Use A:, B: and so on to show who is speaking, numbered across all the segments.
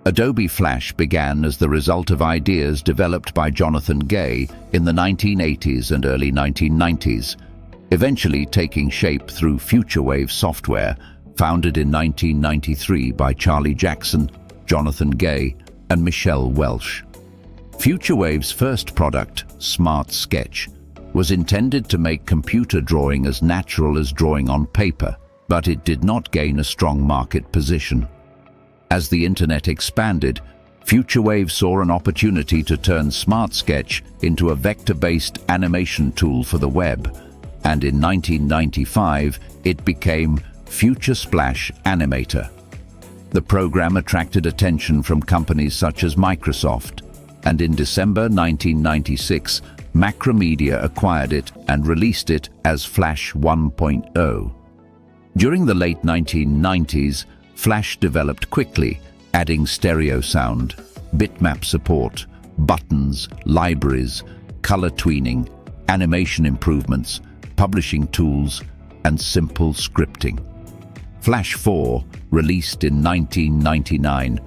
A: Adobe Flash began as the result of ideas developed by Jonathan Gay in the 1980s and early 1990s, eventually taking shape through FutureWave software, founded in 1993 by Charlie Jackson, Jonathan Gay, and Michelle Welsh. FutureWave's first product, Smart Sketch, was intended to make computer drawing as natural as drawing on paper, but it did not gain a strong market position. As the internet expanded, FutureWave saw an opportunity to turn Smart Sketch into a vector-based animation tool for the web, and in 1995 it became FutureSplash Animator. The program attracted attention from companies such as Microsoft, and in December 1996, Macromedia acquired it and released it as Flash 1.0. During the late 1990s, Flash developed quickly, adding stereo sound, bitmap support, buttons, libraries, color tweening, animation improvements, publishing tools, and simple scripting. Flash 4, released in 1999,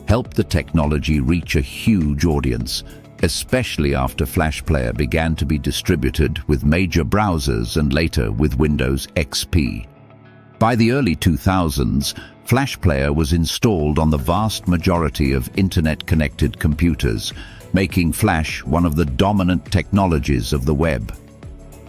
A: helped the technology reach a huge audience, especially after Flash Player began to be distributed with major browsers and later with Windows XP. By the early 2000s, Flash Player was installed on the vast majority of internet-connected computers, making Flash one of the dominant technologies of the web.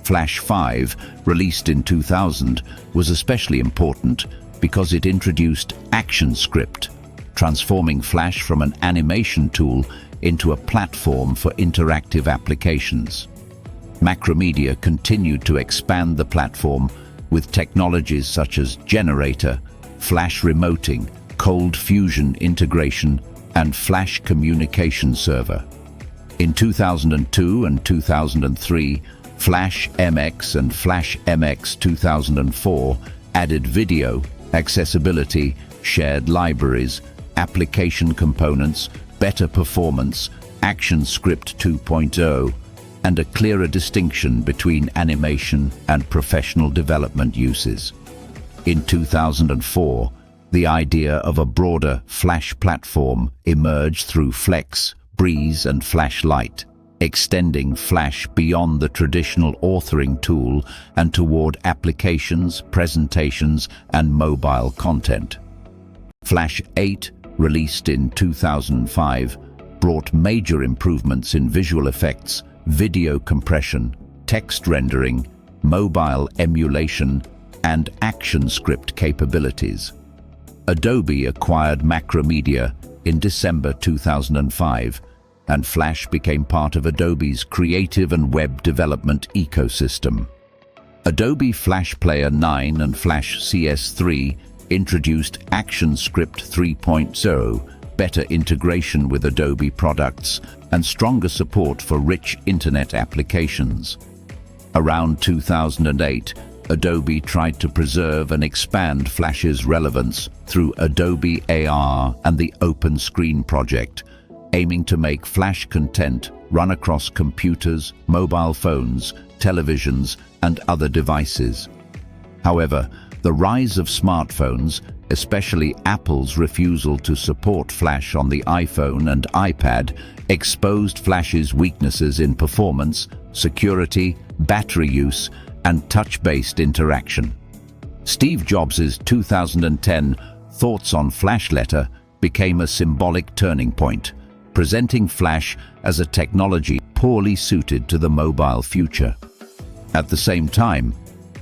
A: Flash 5, released in 2000, was especially important because it introduced ActionScript, transforming Flash from an animation tool into a platform for interactive applications. Macromedia continued to expand the platform with technologies such as Generator, Flash Remoting, Cold Fusion integration, and Flash Communication Server. In 2002 and 2003, Flash MX and Flash MX 2004 added video, accessibility, shared libraries, application components, better performance, ActionScript 2.0, and a clearer distinction between animation and professional development uses. In 2004, the idea of a broader Flash platform emerged through Flex, Breeze, and Flash Lite, extending Flash beyond the traditional authoring tool and toward applications, presentations, and mobile content. Flash 8, released in 2005, brought major improvements in visual effects, video compression, text rendering, mobile emulation, and ActionScript capabilities. Adobe acquired Macromedia in December 2005, and Flash became part of Adobe's creative and web development ecosystem. Adobe Flash Player 9 and Flash CS3 introduced ActionScript 3.0, better integration with Adobe products, and stronger support for rich internet applications. Around 2008, Adobe tried to preserve and expand Flash's relevance through Adobe AR and the Open Screen project, aiming to make Flash content run across computers, mobile phones, televisions, and other devices. However, the rise of smartphones, especially Apple's refusal to support Flash on the iPhone and iPad, exposed Flash's weaknesses in performance, security, battery use, and touch-based interaction. Steve Jobs' 2010 Thoughts on Flash letter became a symbolic turning point, presenting Flash as a technology poorly suited to the mobile future. At the same time,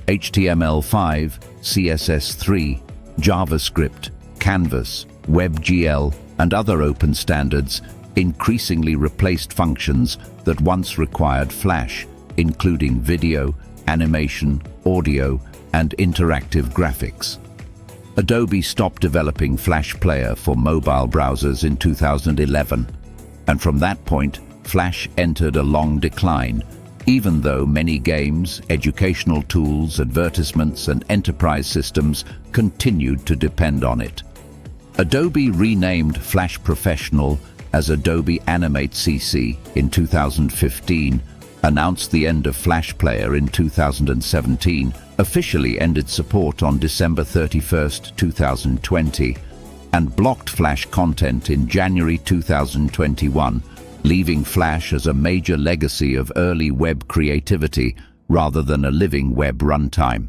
A: HTML5, CSS3, JavaScript, Canvas, WebGL, and other open standards increasingly replaced functions that once required Flash, including video, animation, audio, and interactive graphics. Adobe stopped developing Flash Player for mobile browsers in 2011, and from that point, Flash entered a long decline, even though many games, educational tools, advertisements, and enterprise systems continued to depend on it. Adobe renamed Flash Professional as Adobe Animate CC in 2015, announced the end of Flash Player in 2017, officially ended support on December 31, 2020, and blocked Flash content in January 2021, leaving Flash as a major legacy of early web creativity rather than a living web runtime.